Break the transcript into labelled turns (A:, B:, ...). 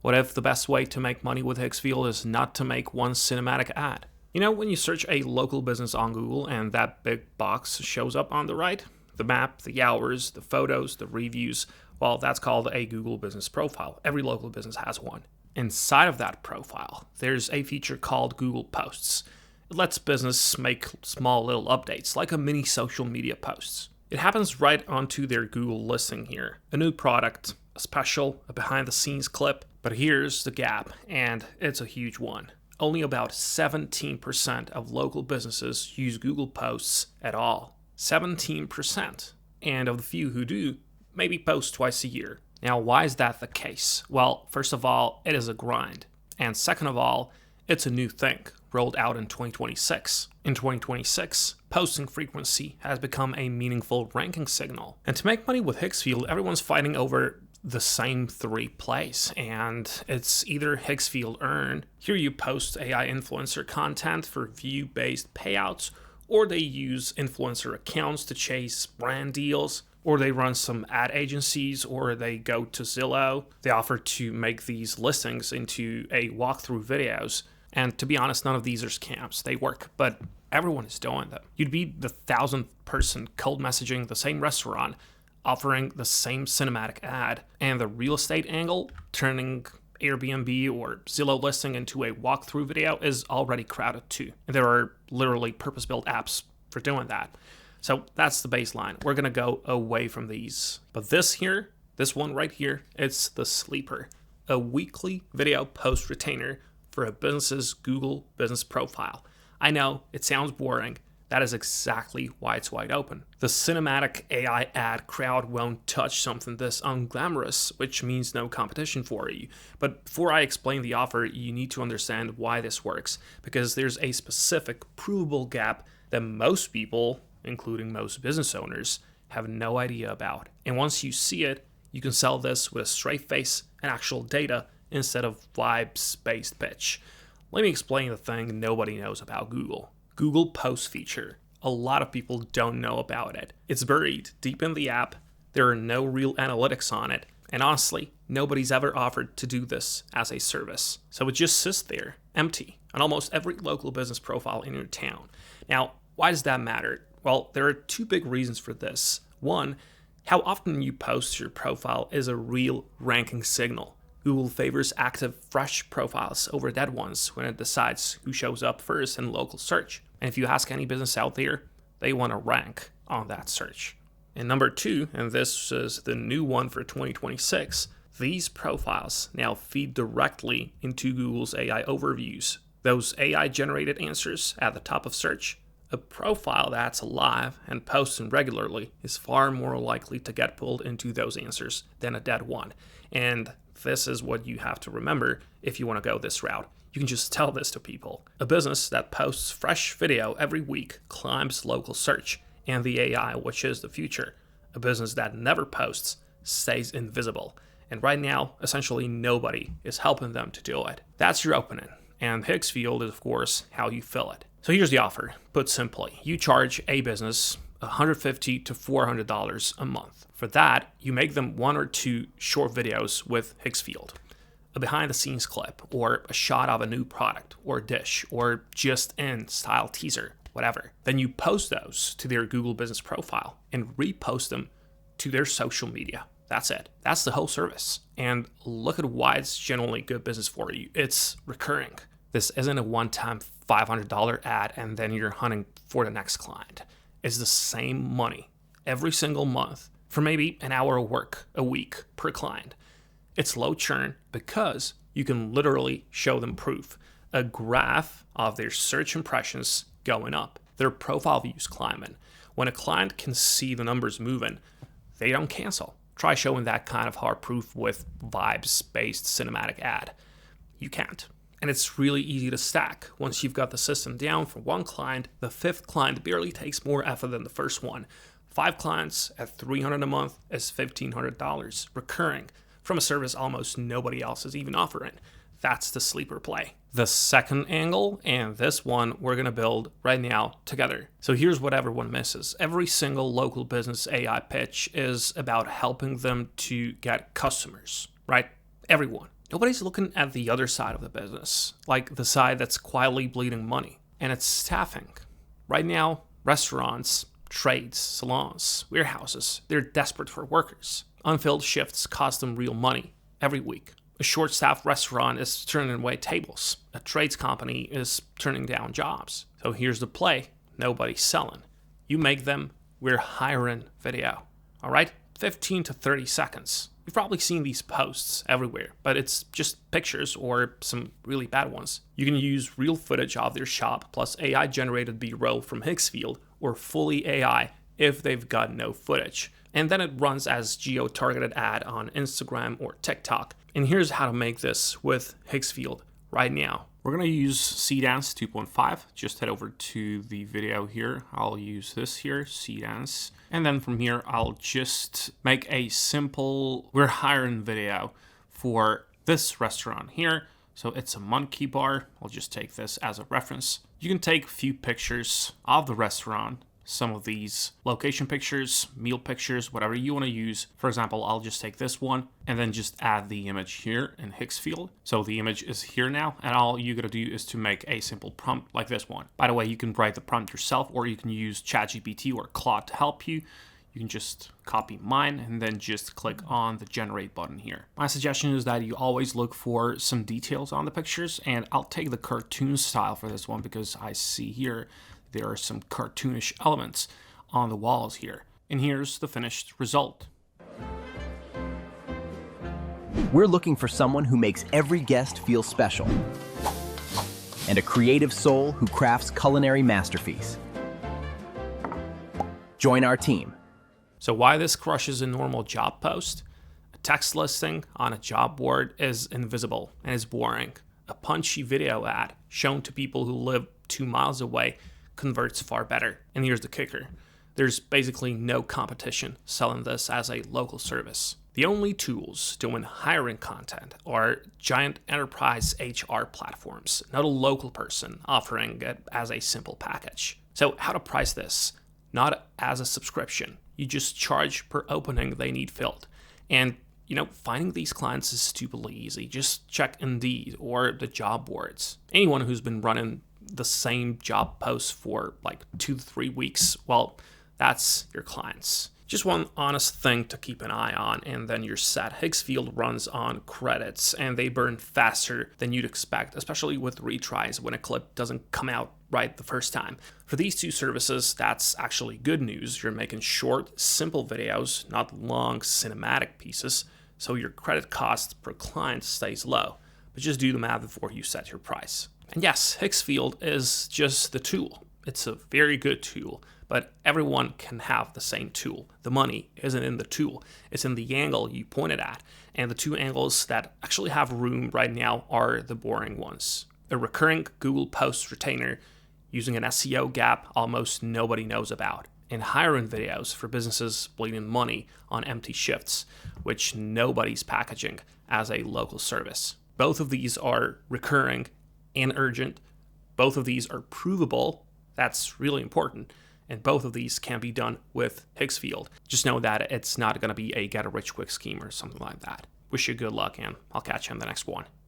A: What if the best way to make money with Higgsfield is not to make one cinematic ad? You know, when you search a local business on Google and that big box shows up on the right, the map, the hours, the photos, the reviews, well, that's called a Google business profile. Every local business has one. Inside of that profile, there's a feature called Google Posts. It lets business make small little updates, like a mini social media posts. It happens right onto their Google listing here. A new product, a special, a behind-the-scenes clip. But here's the gap, and it's a huge one. Only about 17% of local businesses use Google Posts at all. 17%. And of the few who do, maybe post twice a year. Now, why is that the case? Well, first of all, it is a grind. And second of all, it's a new thing, rolled out in 2026. In 2026, posting frequency has become a meaningful ranking signal. And to make money with Higgsfield, everyone's fighting over the same three plays, and it's either Higgsfield Earn. Here you post AI influencer content for view-based payouts, or they use influencer accounts to chase brand deals, or they run some ad agencies, or they go to Zillow. They offer to make these listings into a walkthrough videos. And to be honest, none of these are scams. They work, but everyone is doing them. You'd be the 1,000th person cold messaging the same restaurant, offering the same cinematic ad, and the real estate angle, turning Airbnb or Zillow listing into a walkthrough video, is already crowded too. And there are literally purpose-built apps for doing that. So that's the baseline. We're gonna go away from these. But this one right here, it's the sleeper. A weekly video post retainer for a business's Google business profile. I know, it sounds boring. That is exactly why it's wide open. The cinematic AI ad crowd won't touch something this unglamorous, which means no competition for you. But before I explain the offer, you need to understand why this works, because there's a specific provable gap that most people, including most business owners, have no idea about. And once you see it, you can sell this with a straight face and actual data instead of vibes-based pitch. Let me explain the thing nobody knows about Google. Google Post feature. A lot of people don't know about it. It's buried deep in the app. There are no real analytics on it. And honestly, nobody's ever offered to do this as a service. So it just sits there, empty, on almost every local business profile in your town. Now, why does that matter? Well, there are two big reasons for this. One, how often you post your profile is a real ranking signal. Google favors active, fresh profiles over dead ones when it decides who shows up first in local search. And if you ask any business out there, they want to rank on that search. And number two, and this is the new one for 2026, these profiles now feed directly into Google's AI overviews. Those AI-generated answers at the top of search. A profile that's alive and posting regularly is far more likely to get pulled into those answers than a dead one. And this is what you have to remember if you want to go this route. You can just tell this to people. A business that posts fresh video every week climbs local search and the AI, which is the future. A business that never posts stays invisible. And right now, essentially nobody is helping them to do it. That's your opening. And Higgsfield is, of course, how you fill it. So here's the offer. Put simply, you charge a business $150 to $400 a month. For that, you make them one or two short videos with Higgsfield. A behind-the-scenes clip, or a shot of a new product, or dish, or just in style teaser, whatever. Then you post those to their Google business profile and repost them to their social media. That's it. That's the whole service. And look at why it's genuinely good business for you. It's recurring. This isn't a one-time $500 ad and then you're hunting for the next client. It's the same money every single month for maybe an hour of work a week per client. It's low churn because you can literally show them proof. A graph of their search impressions going up, their profile views climbing. When a client can see the numbers moving, they don't cancel. Try showing that kind of hard proof with vibes-based cinematic ad. You can't. And it's really easy to stack. Once you've got the system down for one client, the fifth client barely takes more effort than the first one. 5 clients at $300 a month is $1,500 recurring from a service almost nobody else is even offering. That's the sleeper play. The second angle, and this one we're going to build right now together. So here's what everyone misses. Every single local business AI pitch is about helping them to get customers, right? Everyone. Nobody's looking at the other side of the business, like the side that's quietly bleeding money, and it's staffing. Right now, restaurants, trades, salons, warehouses, they're desperate for workers. Unfilled shifts cost them real money every week. A short-staffed restaurant is turning away tables. A trades company is turning down jobs. So here's the play. Nobody's selling. You make them, we're hiring video. All right? 15 to 30 seconds. You've probably seen these posts everywhere, but it's just pictures or some really bad ones. You can use real footage of their shop plus AI-generated B-roll from Higgsfield or fully AI if they've got no footage. And then it runs as geo-targeted ad on Instagram or TikTok. And here's how to make this with Higgsfield right now. We're going to use Seedance 2.5. Just head over to the video here. I'll use this here, Seedance. And then from here, I'll just make a simple, we're hiring video for this restaurant here. So it's a monkey bar. I'll just take this as a reference. You can take a few pictures of the restaurant, some of these location pictures, meal pictures, whatever you want to use. For example, I'll just take this one and then just add the image here in Higgsfield. So the image is here now, and all you gotta do is to make a simple prompt like this one. By the way, you can write the prompt yourself, or you can use ChatGPT or Claude to help you. You can just copy mine and then just click on the generate button here. My suggestion is that you always look for some details on the pictures, and I'll take the cartoon style for this one because I see here there are some cartoonish elements on the walls here. And here's the finished result.
B: We're looking for someone who makes every guest feel special and a creative soul who crafts culinary masterpiece. Join our team.
A: So why this crushes a normal job post? A text listing on a job board is invisible and is boring. A punchy video ad shown to people who live 2 miles away converts far better. And here's the kicker. There's basically no competition selling this as a local service. The only tools doing hiring content are giant enterprise HR platforms, not a local person offering it as a simple package. So how to price this? Not as a subscription. You just charge per opening they need filled. And finding these clients is stupidly easy. Just check Indeed or the job boards. Anyone who's been running the same job posts for like 2 to 3 weeks, well, that's your clients. Just one honest thing to keep an eye on, and then you're set. Higgsfield runs on credits, and they burn faster than you'd expect, especially with retries when a clip doesn't come out right the first time. For these two services, that's actually good news. You're making short, simple videos, not long cinematic pieces, so your credit cost per client stays low. But just do the math before you set your price. And yes, Higgsfield is just the tool. It's a very good tool, but everyone can have the same tool. The money isn't in the tool, it's in the angle you point it at. And the two angles that actually have room right now are the boring ones. A recurring Google post retainer using an SEO gap almost nobody knows about, and hiring videos for businesses bleeding money on empty shifts, which nobody's packaging as a local service. Both of these are recurring and urgent. Both of these are provable. That's really important. And both of these can be done with Higgsfield. Just know that it's not going to be a get-a-rich-quick scheme or something like that. Wish you good luck, and I'll catch you on the next one.